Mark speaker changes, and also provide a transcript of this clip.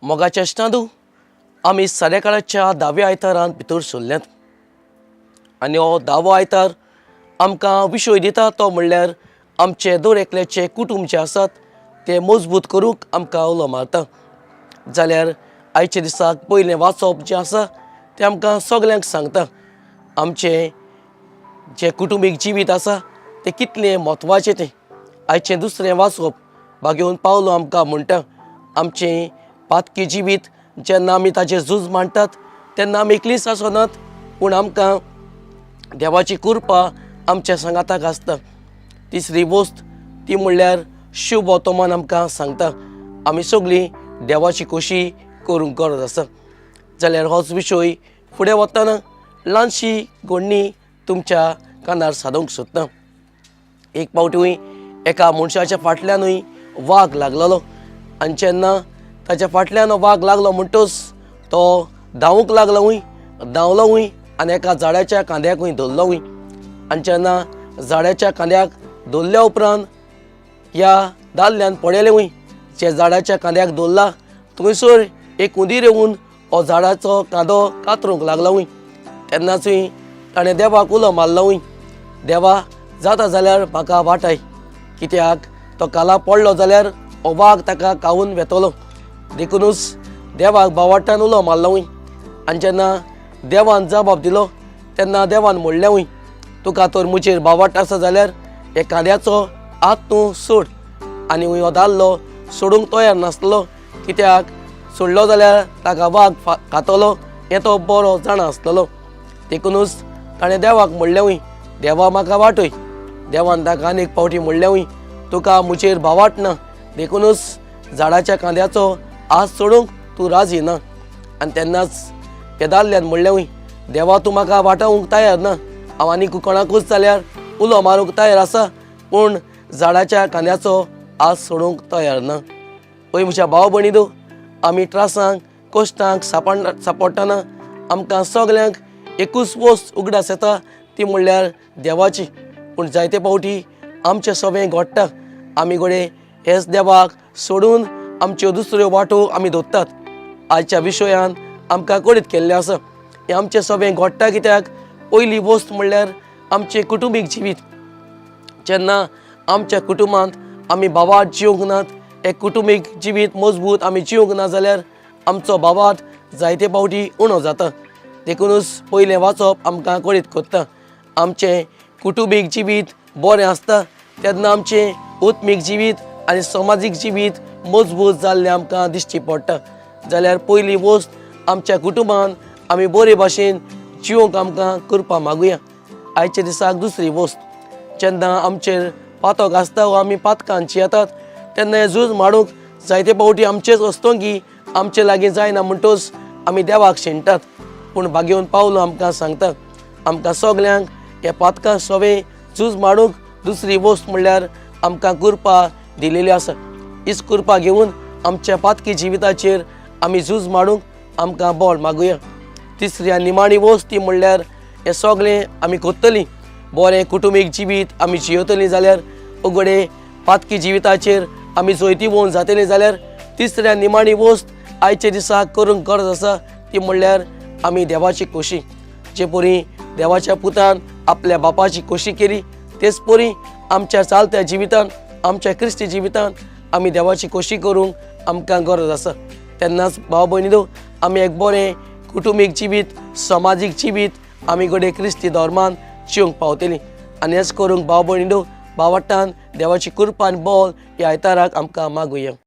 Speaker 1: मोगाच्या इश्टांदू आमी सद्या काळाच्या 10व्या आयतारांत भितर सरल्यात आनी हो 10वो आयतार आमकां विशय दिता तो म्हणल्यार आमचे दर एकल्याचे कुटुंब जे आसात ते मजबूत करूंक आमकां उलो मारता। जाल्यार आयच्या दिसाक पयलें वाचप जें आसा तें आमकां सगल्यांक सांगता आमचें जें कुटुंबीक जिवीत आसा तें कितलें म्हत्वाचें तें। आयचें दुसरें वाचप बागेवन पावलो आमकां म्हणटा आमचें पातकी जिवीत जेन्ना आमी ताचें झूज मांडटात तेन्ना आमी एकलींच आसनात पूण आमकां देवाची कृपा आमच्या सांगाताक आसता। तिसरी वस्त ती म्हणल्यार शुभ वर्तमान आमकां सांगता आमी सगळीं देवाची खोशी करूंक गरज आसा। जाल्यार होच विशय फुडें वतना ल्हानशी घडणी तुमच्या कानार सादूंक सोदता। एक फावटी एका मनशाच्या फाटल्यानूय वाग लागलेलो आनी जेन्ना ताच्या फाटल्यान वाग लागलो म्हणटच तो धांवूंक लागलो धांवलो आनी एका झाडाच्या कांद्याकूय धरलो आनी जेन्ना झाडाच्या कांद्याक धरल्या उपरांत ह्या दादल्यान पळयलें जे झाडाच्या कांद्याक धरला थंयसर एक हुंदीर येवन हो झाडाचो कांदो कातरूंक लागलो तेन्नाचूय ताणें देवाक उलो मारलो देवा जाता जाल्यार म्हाका वाटाय कित्याक तो काला पडलो जाल्यार हो वाग ताका खावून वेतलो। देखूनच देवाक भावार्थान उलो मारलो आनी जेन्ना देवान जबाब दिलो तेन्ना देवान म्हणलें तुका तर म्हजेर भावार्थ आसा जाल्यार हे कांद्याचो हात तूं सोड आनी हो दादलो सोडूंक तयार नासलो कित्याक सोडलो जाल्यार ताका वाग खातलो हें तो बरो जाणा आसतलो। देखूनच ताणें देवाक म्हणलें देवा म्हाका वाटय। देवान ताका आनीक फावटी म्हणलें तुका म्हजेर भावार्थ ना देखूनच झाडाच्या कांद्याचो हात सोडूंक तूं राजी ना। आनी तेन्नाच हे दादल्यान म्हणलें देवा तूं म्हाका वाटावंक तयार ना हांव आनीक कोणाकूच जाल्यार उलो मारूंक तयार आसा पूण झाडाच्या कांद्याचो हात सोडूंक तयार ना। पळय म्हज्या भाव भयणीनो आमी त्रासांक कश्टांक सांपडटना आमकां सगल्यांक एकूच वस्त उगडास येता ती म्हणल्यार देवाची। पूण जायते फावटी आमचें सवें घडटा आमी घोडे हेच देवाक सोडून आमच्यो दुसऱ्यो वाटो आमी धरतात। आयच्या विशयान आमकां कळीत केल्लें आसा हें आमचें सवें घडटा कित्याक पयली वस्त म्हणल्यार आमचें कुटुंबीक जिवीत। जेन्ना आमच्या कुटुंबांत आमी भावार्थ जिवंक नात एक कुटुंबीक जिवीत मजबूत आमी जिवंक ना जाल्यार आमचो भावार्थ जायते फावटी उणो जाता। देखूनच पयलें वाचप आमकां कळीत करता आमचें कुटुंबीक जिवीत बरें आसता तेन्ना आमचें उत्मीक जिवीत आनी समाजीक जिवीत मजबूत जाल्लें आमकां दिश्टी पडटा। जाल्यार पयली वस्त आमच्या कुटुंबान आमी बरे भाशेन जिवंक आमकां कृपा मागुया। आयच्या दिसाक दुसरी वस्त जेन्ना आमचेर पातक आसता वा आमी पातकांत जियेतात तेन्ना हें झूज मारूंक जायते फावटी आमचेच अस्तोंगी आमचे लागीं जायना म्हणटच आमी देवाक शेणटात पूण बागेवन पावलो आमकां सांगता आमकां सगल्यांक हे पातकां सवें झूज मारूंक दुसरी वस्त म्हणल्यार आमकां कृपा दिलेली आसा। हीच कृपा घेवन आमच्या पातकी जिविताचेर आमी झूज मारूंक आमकां बळ मागुया। तिसरी आनी निमाणी वस्त ती म्हणल्यार हें सगळें आमी करतलीं बरें कुटुंबीक जिवीत आमी जियेतलीं जाल्यार उगडे पातकी जिविताचेर आमी जैती भोवन जातलीं जाल्यार तिसऱ्या निमाणी वस्त आयच्या दिसाक करूंक गरज आसा ती म्हणल्यार आमी देवाची खोशी। जे परी देवाच्या पुतान आपल्या बापाची खोशी केली तेच परी आमच्या चालत्या जिवितान आमच्या क्रिस्ती जिवितान आमी देवाची खोशी करूंक आमकां गरज आसा। तेन्नाच भाव भयणीनो आमी एक बरें कुटुंबीक जिवीत समाजीक जिवीत आमी घडये क्रिस्ती धर्मान जिवंक पावतलीं आनी हेच करूंक भाव भयणीनो भावार्थान देवाची कृपा आनी बळ ह्या आयताराक आमकां मागुया।